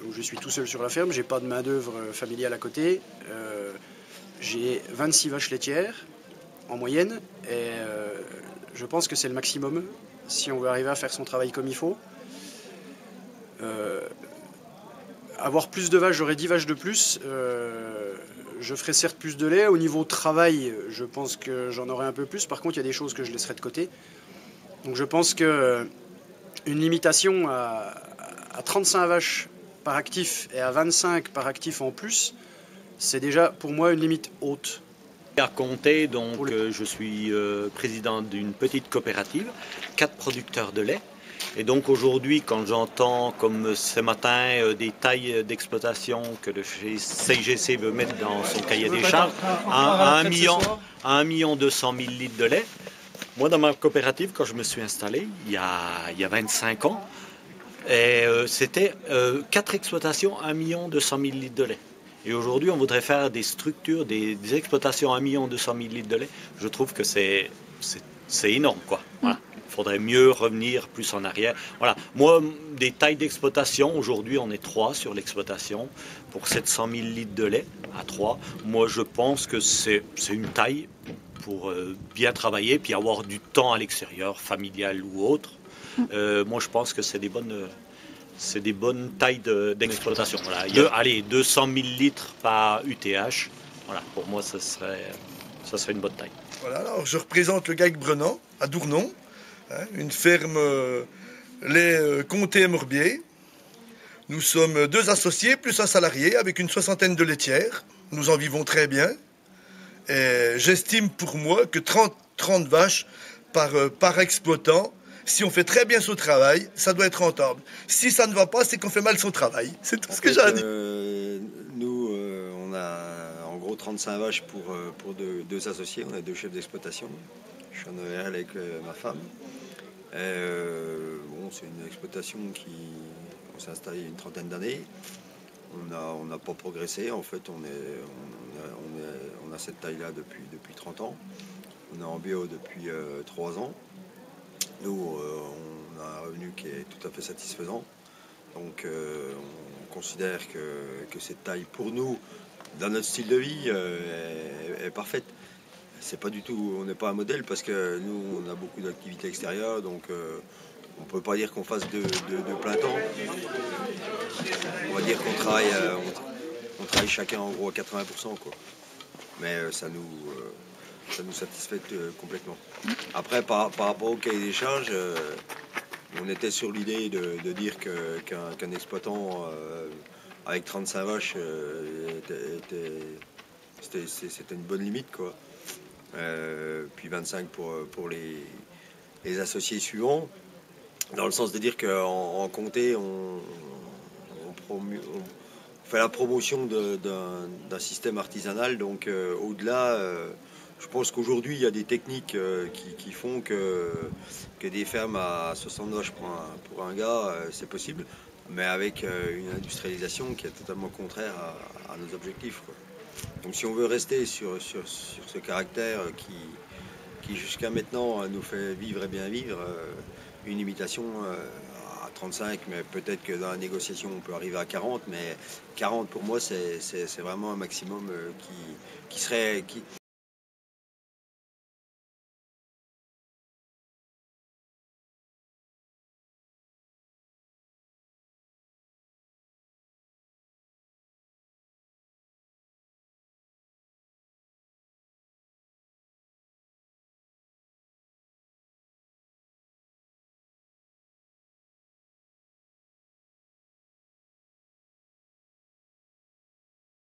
où je suis tout seul sur la ferme, j'ai pas de main-d'œuvre familiale à côté. J'ai 26 vaches laitières en moyenne et je pense que c'est le maximum si on veut arriver à faire son travail comme il faut. Avoir plus de vaches, j'aurais 10 vaches de plus. Je ferai certes plus de lait. Au niveau travail, je pense que j'en aurai un peu plus. Par contre, il y a des choses que je laisserai de côté. Donc je pense que une limitation à 35 vaches par actif et à 25 par actif en plus, c'est déjà pour moi une limite haute. À Comté, donc je suis président d'une petite coopérative, 4 producteurs de lait. Et donc aujourd'hui, quand j'entends, comme ce matin, des tailles d'exploitation que le CIGC veut mettre dans son cahier des charges, à 1 million 200 000 litres de lait, moi dans ma coopérative, quand je me suis installé, il y a 25 ans, c'était 4 exploitations, 1 million 200 000 litres de lait. Et aujourd'hui, on voudrait faire des structures, des exploitations à 1 million 200 000 litres de lait. Je trouve que c'est énorme, quoi. Voilà. Il faudrait mieux revenir plus en arrière. Voilà. Moi, des tailles d'exploitation, aujourd'hui, on est 3 sur l'exploitation pour 700 000 litres de lait à 3. Moi, je pense que c'est une taille pour bien travailler, puis avoir du temps à l'extérieur, familial ou autre. Moi, je pense que c'est des bonnes tailles d'exploitation. Voilà. Allez, 200 000 litres par UTH. Voilà, pour moi, ça serait une bonne taille. Voilà, alors je représente le GAEC Brennan, à Dournon, hein, une ferme lait Comté-Morbier. Nous sommes 2 associés plus un salarié avec une 60aine de laitières. Nous en vivons très bien. Et j'estime pour moi que 30 vaches par exploitant, si on fait très bien son travail, ça doit être rentable. Si ça ne va pas, c'est qu'on fait mal son travail. C'est tout ce que j'ai à dire. Nous, on a en gros 35 vaches pour deux associés. On a 2 chefs d'exploitation. Je suis en ORL avec ma femme. Bon, c'est une exploitation on s'est installé il y a une 30aine d'années. On n'a pas progressé. En fait, on a cette taille-là depuis 30 ans. On est en bio depuis 3 ans. Nous, on a un revenu qui est tout à fait satisfaisant. Donc, on considère que cette taille, pour nous, dans notre style de vie, est parfaite. C'est pas du tout, on n'est pas un modèle parce que nous, on a beaucoup d'activités extérieures, donc on peut pas dire qu'on fasse de plein temps. On va dire qu'on travaille, on travaille chacun en gros à 80%, quoi. Mais ça nous satisfait complètement. Après, par rapport au cahier des charges, on était sur l'idée de dire qu'un exploitant avec 35 vaches, c'était une bonne limite, quoi. Puis 25 pour les associés suivants, dans le sens de dire qu'en Comté, on fait la promotion d'un système artisanal, donc au-delà, je pense qu'aujourd'hui il y a des techniques qui font que des fermes à 60 vaches pour un gars, c'est possible, mais avec une industrialisation qui est totalement contraire à nos objectifs, quoi. Donc si on veut rester sur ce caractère qui jusqu'à maintenant nous fait vivre et bien vivre, une limitation à 35, mais peut-être que dans la négociation on peut arriver à 40, mais 40 pour moi c'est vraiment un maximum qui serait...